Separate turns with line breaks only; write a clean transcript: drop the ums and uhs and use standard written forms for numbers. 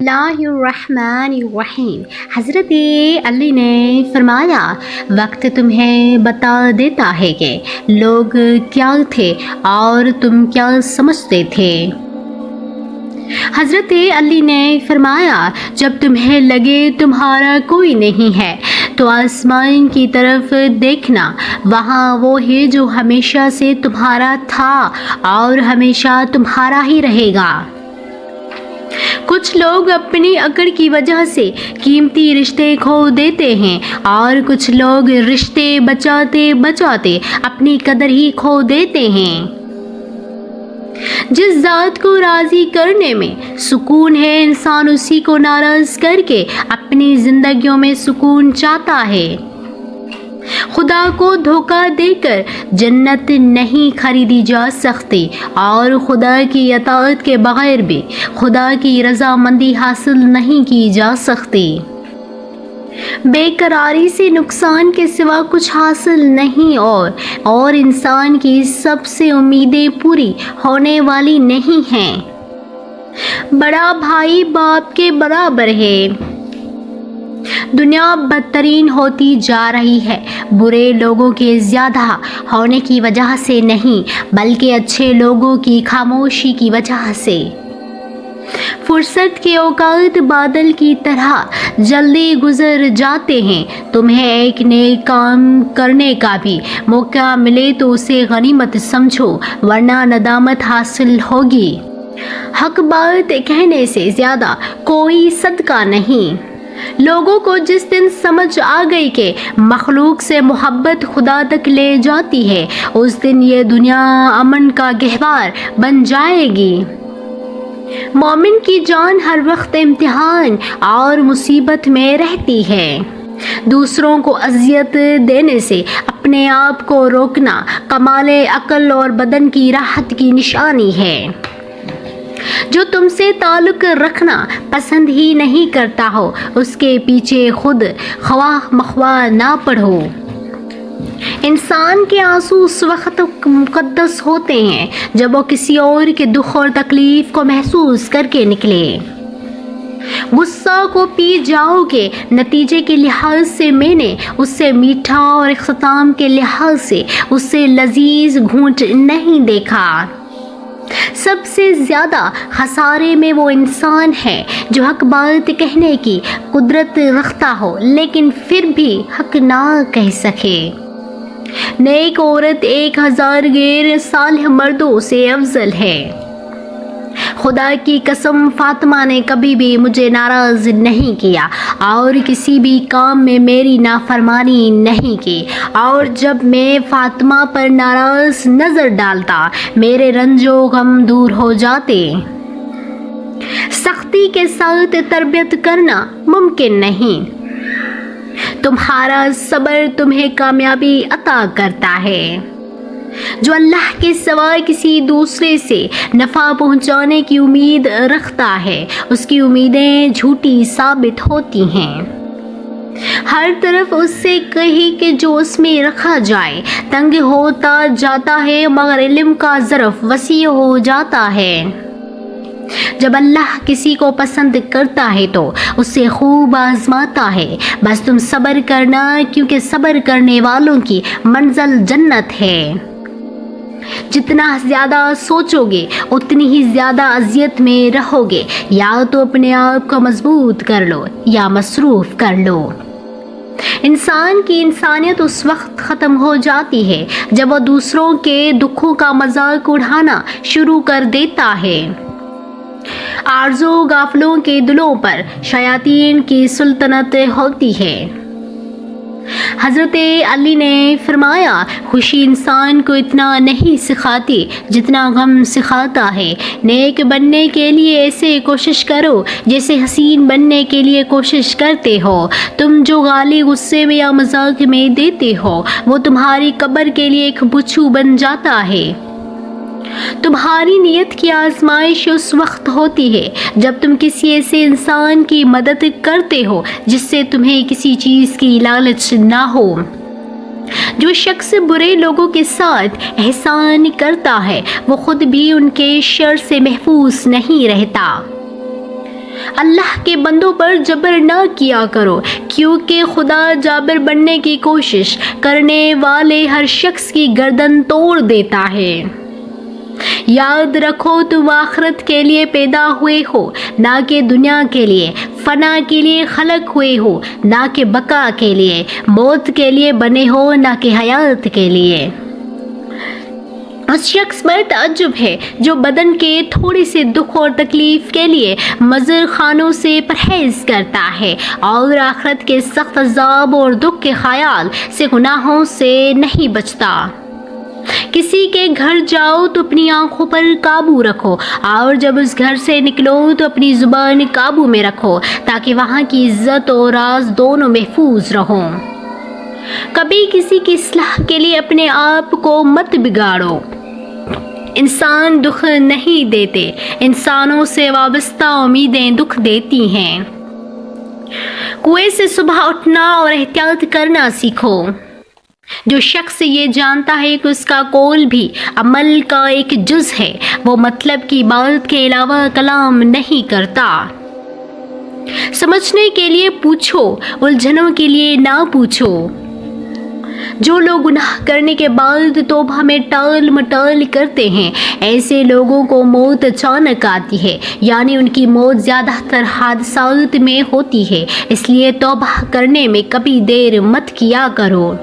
اللہ الرحمن الرحیم۔ حضرت علی نے فرمایا وقت تمہیں بتا دیتا ہے کہ لوگ کیا تھے اور تم کیا سمجھتے تھے۔ حضرت علی نے فرمایا جب تمہیں لگے تمہارا کوئی نہیں ہے تو آسمان کی طرف دیکھنا، وہاں وہ ہے جو ہمیشہ سے تمہارا تھا اور ہمیشہ تمہارا ہی رہے گا۔ کچھ لوگ اپنی عقل کی وجہ سے قیمتی رشتے کھو دیتے ہیں اور کچھ لوگ رشتے بچاتے بچاتے اپنی قدر ہی کھو دیتے ہیں۔ جس ذات کو راضی کرنے میں سکون ہے، انسان اسی کو ناراض کر کے اپنی زندگیوں میں سکون چاہتا ہے۔ خدا کو دھوکہ دے کر جنت نہیں خریدی جا سکتی اور خدا کی اطاعت کے بغیر بھی خدا کی رضامندی حاصل نہیں کی جا سکتی۔ بے قراری سے نقصان کے سوا کچھ حاصل نہیں اور انسان کی سب سے امیدیں پوری ہونے والی نہیں ہیں۔ بڑا بھائی باپ کے برابر ہے۔ دنیا بدترین ہوتی جا رہی ہے، برے لوگوں کے زیادہ ہونے کی وجہ سے نہیں بلکہ اچھے لوگوں کی خاموشی کی وجہ سے۔ فرصت کے اوقات بادل کی طرح جلدی گزر جاتے ہیں۔ تمہیں ایک نیک کام کرنے کا بھی موقع ملے تو اسے غنیمت سمجھو ورنہ ندامت حاصل ہوگی۔ حق بات کہنے سے زیادہ کوئی صدقہ نہیں۔ لوگوں کو جس دن سمجھ آ گئی کہ مخلوق سے محبت خدا تک لے جاتی ہے، اس دن یہ دنیا امن کا گہوار بن جائے گی۔ مومن کی جان ہر وقت امتحان اور مصیبت میں رہتی ہے۔ دوسروں کو اذیت دینے سے اپنے آپ کو روکنا کمال عقل اور بدن کی راحت کی نشانی ہے۔ جو تم سے تعلق رکھنا پسند ہی نہیں کرتا ہو، اس کے پیچھے خود خواہ مخواہ نہ پڑھو۔ انسان کے آنسو اس وقت مقدس ہوتے ہیں جب وہ کسی اور کے دکھ اور تکلیف کو محسوس کر کے نکلے۔ غصہ کو پی جاؤ کے نتیجے کے لحاظ سے میں نے اس سے میٹھا اور اختتام کے لحاظ سے اس سے لذیذ گھونٹ نہیں دیکھا۔ سب سے زیادہ خسارے میں وہ انسان ہے جو حق بات کہنے کی قدرت رکھتا ہو لیکن پھر بھی حق نہ کہہ سکے۔ نیک عورت 1000 غیر صالح مردوں سے افضل ہے۔ خدا کی قسم فاطمہ نے کبھی بھی مجھے ناراض نہیں کیا اور کسی بھی کام میں میری نافرمانی نہیں کی، اور جب میں فاطمہ پر ناراض نظر ڈالتا میرے رنج و غم دور ہو جاتے۔ سختی کے ساتھ تربیت کرنا ممکن نہیں۔ تمہارا صبر تمہیں کامیابی عطا کرتا ہے۔ جو اللہ کے سوا کسی دوسرے سے نفع پہنچانے کی امید رکھتا ہے، اس کی امیدیں جھوٹی ثابت ہوتی ہیں۔ ہر طرف اس سے کہی کہ جو اس میں رکھا جائے تنگ ہوتا جاتا ہے مگر علم کا ظرف وسیع ہو جاتا ہے۔ جب اللہ کسی کو پسند کرتا ہے تو اسے خوب آزماتا ہے، بس تم صبر کرنا کیونکہ صبر کرنے والوں کی منزل جنت ہے۔ جتنا زیادہ سوچو گے اتنی ہی زیادہ اذیت میں رہو گے، یا تو اپنے آپ کو مضبوط کر لو یا مصروف کر لو۔ انسان کی انسانیت اس وقت ختم ہو جاتی ہے جب وہ دوسروں کے دکھوں کا مذاق اڑانا شروع کر دیتا ہے۔ آرزو غافلوں کے دلوں پر شیاطین کی سلطنت ہوتی ہے۔ حضرت علی نے فرمایا خوشی انسان کو اتنا نہیں سکھاتی جتنا غم سکھاتا ہے۔ نیک بننے کے لیے ایسے کوشش کرو جیسے حسین بننے کے لیے کوشش کرتے ہو۔ تم جو گالی غصے میں یا مذاق میں دیتے ہو وہ تمہاری قبر کے لیے ایک بچھو بن جاتا ہے۔ تمہاری نیت کی آزمائش اس وقت ہوتی ہے جب تم کسی ایسے انسان کی مدد کرتے ہو جس سے تمہیں کسی چیز کی لالچ نہ ہو۔ جو شخص برے لوگوں کے ساتھ احسان کرتا ہے وہ خود بھی ان کے شر سے محفوظ نہیں رہتا۔ اللہ کے بندوں پر جبر نہ کیا کرو، کیونکہ خدا جابر بننے کی کوشش کرنے والے ہر شخص کی گردن توڑ دیتا ہے۔ یاد رکھو تم آخرت کے لیے پیدا ہوئے ہو، نہ کہ دنیا کے لیے۔ فنا کے لیے خلق ہوئے ہو، نہ کہ بقا کے لیے۔ موت کے لیے بنے ہو، نہ کہ حیات کے لیے۔ اس شخص پر تعجب ہے جو بدن کے تھوڑے سے دکھ اور تکلیف کے لیے مضر خانوں سے پرہیز کرتا ہے اور آخرت کے سخت عذاب اور دکھ کے خیال سے گناہوں سے نہیں بچتا۔ کسی کے گھر جاؤ تو اپنی آنکھوں پر قابو رکھو، اور جب اس گھر سے نکلو تو اپنی زبان قابو میں رکھو، تاکہ وہاں کی عزت اور راز دونوں محفوظ رہوں۔ کبھی کسی کی اصلاح کے لیے اپنے آپ کو مت بگاڑو۔ انسان دکھ نہیں دیتے، انسانوں سے وابستہ امیدیں دکھ دیتی ہیں۔ کنویں سے صبح اٹھنا اور احتیاط کرنا سیکھو۔ جو شخص یہ جانتا ہے کہ اس کا قول بھی عمل کا ایک جز ہے، وہ مطلب کی بات کے علاوہ کلام نہیں کرتا۔ سمجھنے کے لیے پوچھو، الجھنوں کے لیے نہ پوچھو۔ جو لوگ گناہ کرنے کے بعد توبہ میں ٹال مٹال کرتے ہیں، ایسے لوگوں کو موت اچانک آتی ہے، یعنی ان کی موت زیادہ تر حادثات میں ہوتی ہے۔ اس لیے توبہ کرنے میں کبھی دیر مت کیا کرو۔